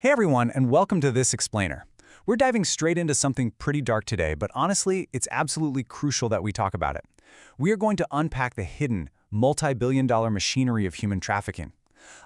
Hey everyone, and welcome to this explainer. We're diving straight into something pretty dark today, but honestly, it's absolutely crucial that we talk about it. We are going to unpack the hidden, multi-billion-dollar machinery of human trafficking.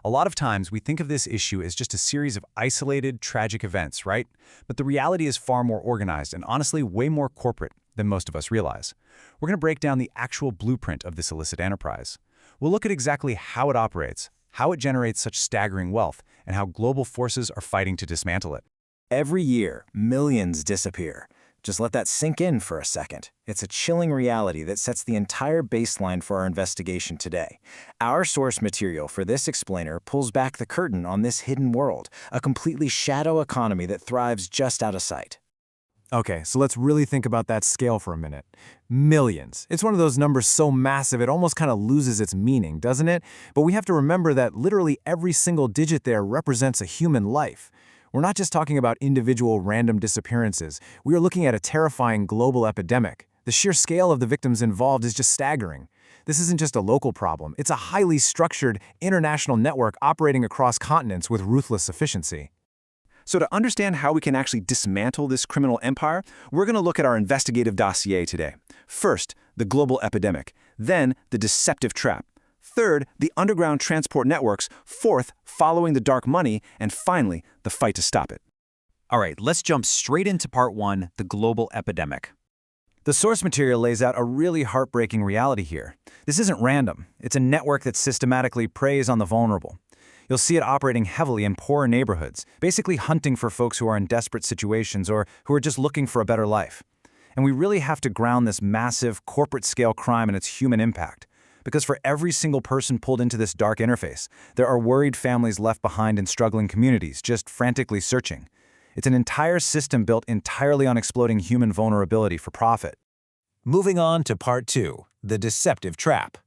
A lot of times, we think of this issue as just a series of isolated, tragic events, right? But the reality is far more organized and honestly way more corporate than most of us realize. We're going to break down the actual blueprint of this illicit enterprise. We'll look at exactly how it operates, how it generates such staggering wealth, and how global forces are fighting to dismantle it. Every year, millions disappear. Just let that sink in for a second. It's a chilling reality that sets the entire baseline for our investigation today. Our source material for this explainer pulls back the curtain on this hidden world, a completely shadow economy that thrives just out of sight. Okay, so let's really think about that scale for a minute. Millions. It's one of those numbers so massive it almost kind of loses its meaning, doesn't it? But we have to remember that literally every single digit there represents a human life. We're not just talking about individual random disappearances. We are looking at a terrifying global epidemic. The sheer scale of the victims involved is just staggering. This isn't just a local problem. It's a highly structured international network operating across continents with ruthless efficiency. So to understand how we can actually dismantle this criminal empire, we're going to look at our investigative dossier today. First, the global epidemic. Then, the deceptive trap. Third, the underground transport networks. Fourth, following the dark money. And finally, the fight to stop it. All right, let's jump straight into part one, the global epidemic. The source material lays out a really heartbreaking reality here. This isn't random. It's a network that systematically preys on the vulnerable. You'll see it operating heavily in poor neighborhoods, basically hunting for folks who are in desperate situations or who are just looking for a better life. And we really have to ground this massive, corporate-scale crime in its human impact. Because for every single person pulled into this dark interface, there are worried families left behind in struggling communities, just frantically searching. It's an entire system built entirely on exploiting human vulnerability for profit. Moving on to part two, the deceptive trap.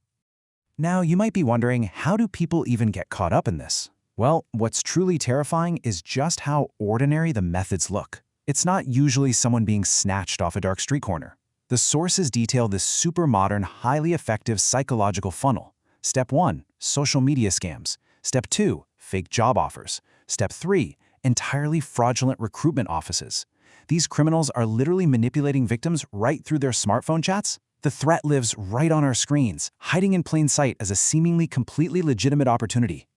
Now, you might be wondering, how do people even get caught up in this? Well, what's truly terrifying is just how ordinary the methods look. It's not usually someone being snatched off a dark street corner. The sources detail this super modern, highly effective psychological funnel. Step 1, social media scams. Step 2, fake job offers. Step 3, entirely fraudulent recruitment offices. These criminals are literally manipulating victims right through their smartphone chats. The threat lives right on our screens, hiding in plain sight as a seemingly completely legitimate opportunity.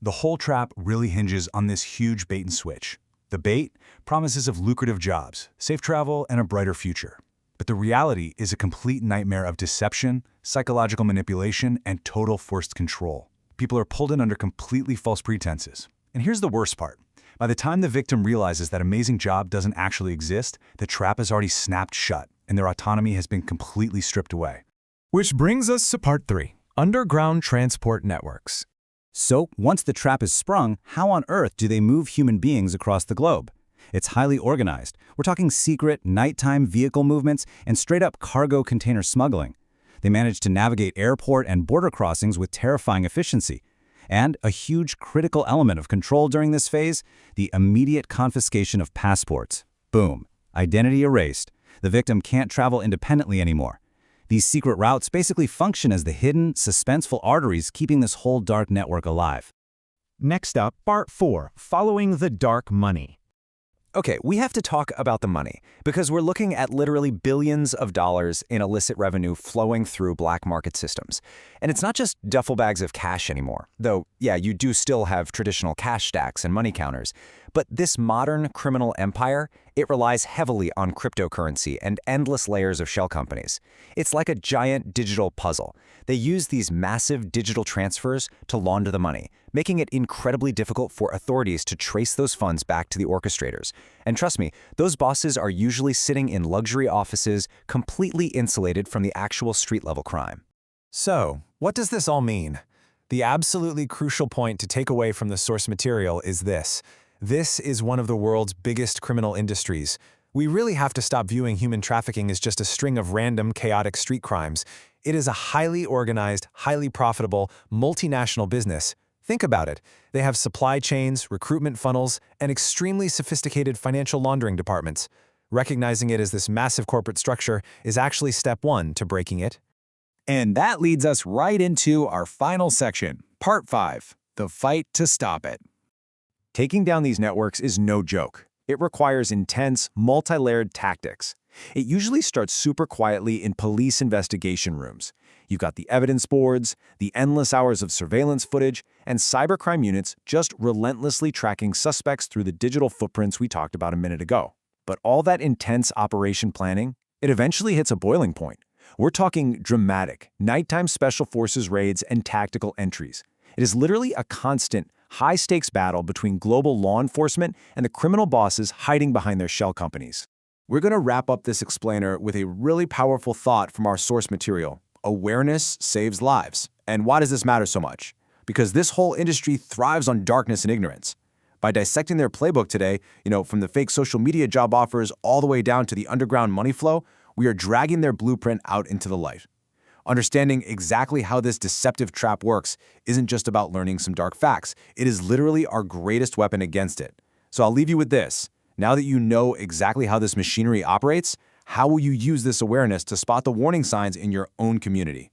The whole trap really hinges on this huge bait and switch. The bait, promises of lucrative jobs, safe travel, and a brighter future. But the reality is a complete nightmare of deception, psychological manipulation, and total forced control. People are pulled in under completely false pretenses. And here's the worst part. By the time the victim realizes that amazing job doesn't actually exist, the trap has already snapped shut, and their autonomy has been completely stripped away. Which brings us to part 3, underground transport networks. So, once the trap is sprung, how on earth do they move human beings across the globe? It's highly organized. We're talking secret, nighttime vehicle movements and straight-up cargo container smuggling. They manage to navigate airport and border crossings with terrifying efficiency. And a huge critical element of control during this phase, the immediate confiscation of passports. Boom. Identity erased. The victim can't travel independently anymore. These secret routes basically function as the hidden, suspenseful arteries keeping this whole dark network alive. Next up, part 4, following the dark money. Okay, we have to talk about the money, because we're looking at literally billions of dollars in illicit revenue flowing through black market systems. And it's not just duffel bags of cash anymore, though, yeah, you do still have traditional cash stacks and money counters. But this modern criminal empire, it relies heavily on cryptocurrency and endless layers of shell companies. It's like a giant digital puzzle. They use these massive digital transfers to launder the money, making it incredibly difficult for authorities to trace those funds back to the orchestrators. And trust me, those bosses are usually sitting in luxury offices, completely insulated from the actual street-level crime. So, what does this all mean? The absolutely crucial point to take away from the source material is this. This is one of the world's biggest criminal industries. We really have to stop viewing human trafficking as just a string of random, chaotic street crimes. It is a highly organized, highly profitable, multinational business. Think about it. They have supply chains, recruitment funnels, and extremely sophisticated financial laundering departments. Recognizing it as this massive corporate structure is actually step 1 to breaking it. And that leads us right into our final section, part 5, the fight to stop it. Taking down these networks is no joke. It requires intense, multi-layered tactics. It usually starts super quietly in police investigation rooms. You've got the evidence boards, the endless hours of surveillance footage, and cybercrime units just relentlessly tracking suspects through the digital footprints we talked about a minute ago. But all that intense operation planning, it eventually hits a boiling point. We're talking dramatic, nighttime special forces raids and tactical entries. It is literally a constant, high-stakes battle between global law enforcement and the criminal bosses hiding behind their shell companies. We're going to wrap up this explainer with a really powerful thought from our source material. Awareness saves lives. And why does this matter so much? Because this whole industry thrives on darkness and ignorance. By dissecting their playbook today, from the fake social media job offers all the way down to the underground money flow, we are dragging their blueprint out into the light. Understanding exactly how this deceptive trap works isn't just about learning some dark facts. It is literally our greatest weapon against it. So I'll leave you with this. Now that you know exactly how this machinery operates, how will you use this awareness to spot the warning signs in your own community?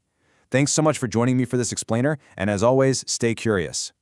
Thanks so much for joining me for this explainer, and as always, stay curious.